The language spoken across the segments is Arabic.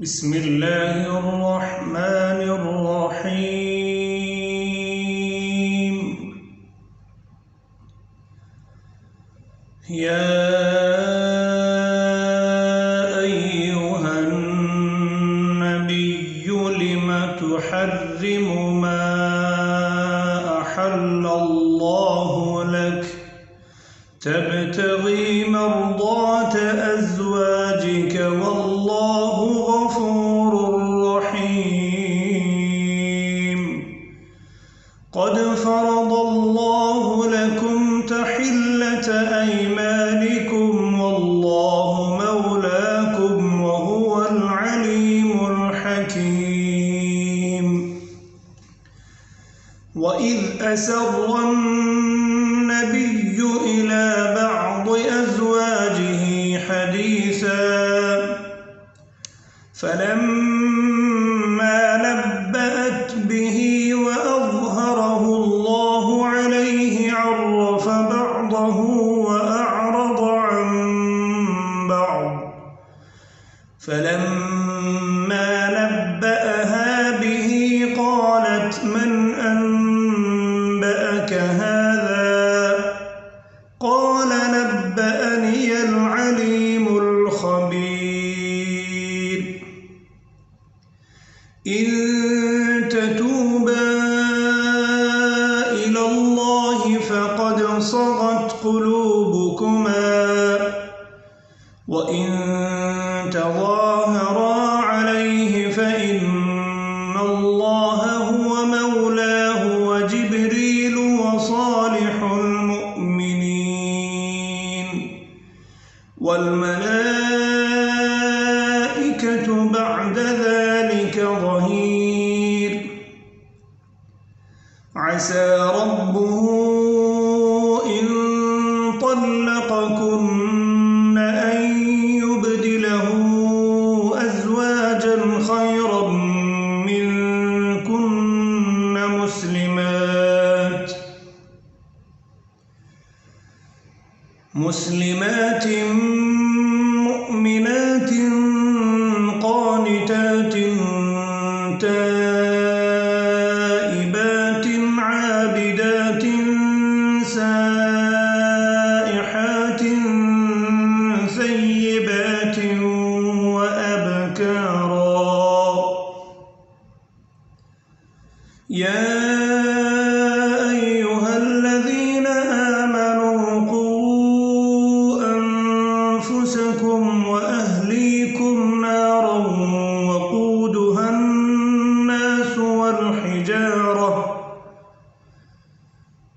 بسم الله الرحمن الرحيم. يا أيها النبي لم تحرم ما أحل الله لك تبتغي مرضات أزواجك والله غفور رحيم. قد فرض الله لكم تحلة أيمانكم والله مولاكم وهو العليم الحكيم. وإذ أسر النبي إلى بعض أزواجه حديثا فلما نبأت به وأظهره الله عليه عرف بعضه وأعرض عن بعض. فلما نبأها به قالت من أنبأك هذا؟ قال نبأني العليم الخبير. إن تتوبا إلى الله فقد صغت قلوبكما وإن تظاهرا عليه فإن الله هو مولاه وجبريل وصالح المؤمنين والملائكة بعد ذلك ظهير. عسى ربه إن طلقكن أن يبدله أزواجا خيرا منكن مسلمات مؤمنات قانتات تائبات عابدات سائحات ثيبات وأبكارا. يا أيها الذين آمنوا قوا أنفسكم وأهليكم نارا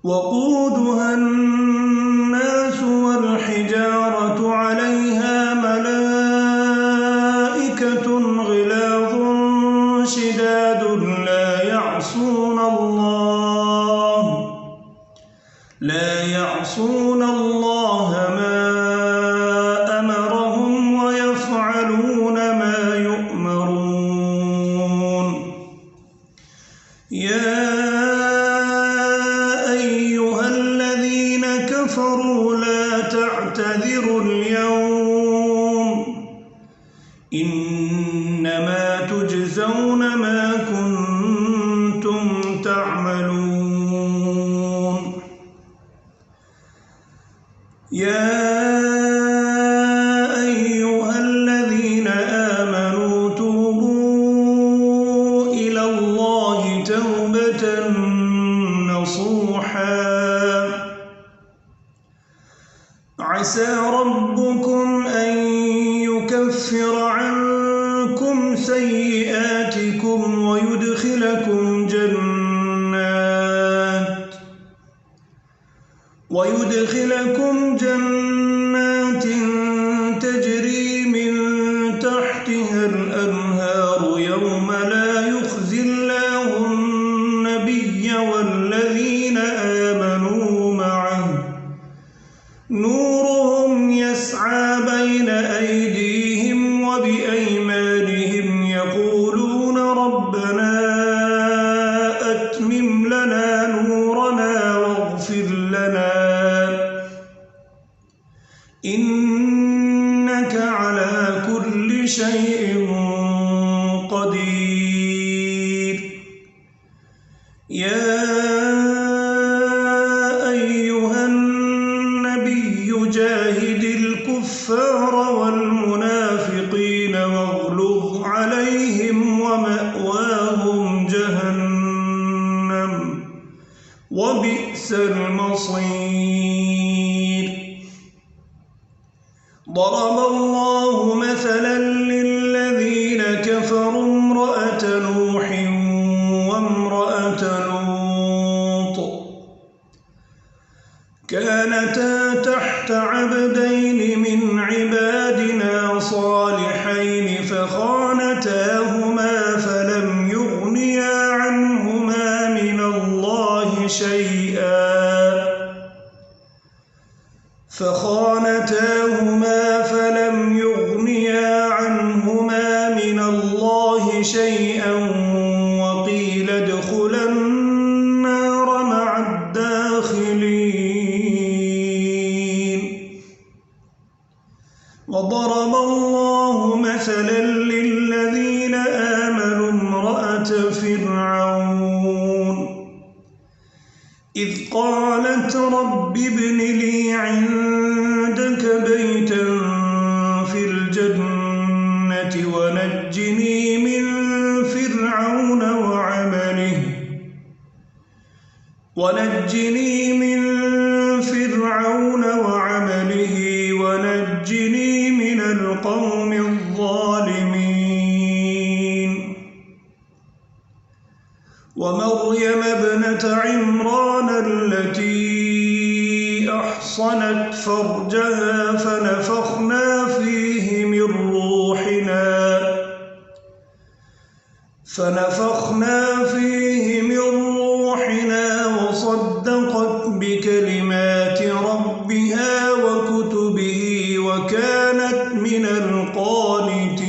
وقودها الناس والحجارة عليها ملائكة غلاظ شداد لا يعصون الله ما أمرهم ويفعلون ما يؤمرون. يا أيها الذين كفروا لا تعتذروا اليوم إنما تجزون ما كنتم تعملون. يا أيها الذين آمنوا توبوا إلى الله توبة نصوحا عسى ربكم أن يكفر عنكم سيئاتكم ويدخلكم جنات تجري من تحتها الأنهار يوم لا يخزي الله النبي والذين آمنوا معه نورهم يسعى بين أيديهم وبأيمانهم يقولون ربنا أتمم لنا نورنا واغفر لنا إنك على كل شيء يا أيها النبي جاهد الكفار والمنافقين واغلظ عليهم ومأواهم جهنم وبئس المصير. ضرب الله مثلا للذين كفروا امرأة نوح وامرأة لوط كانتا تحت عبدين من عبادنا صالحين فخانتاهما فلم يغنيا عنهما من الله شيئا وقيل ادخلا النار مع الداخلين. وضرب الله مثلا للذين آمنوا امرأة فرعون إذ قالت رب ابن لي عندك بيتا في الجنة ونجني من فرعون وعمله ونجني من القوم الظالمين. ومريم ابنة عمران التي أحصنت فرجها فنفخنا فيه من روحنا وصدقت بكلمات ربها وكتبه وكانت من القانتين.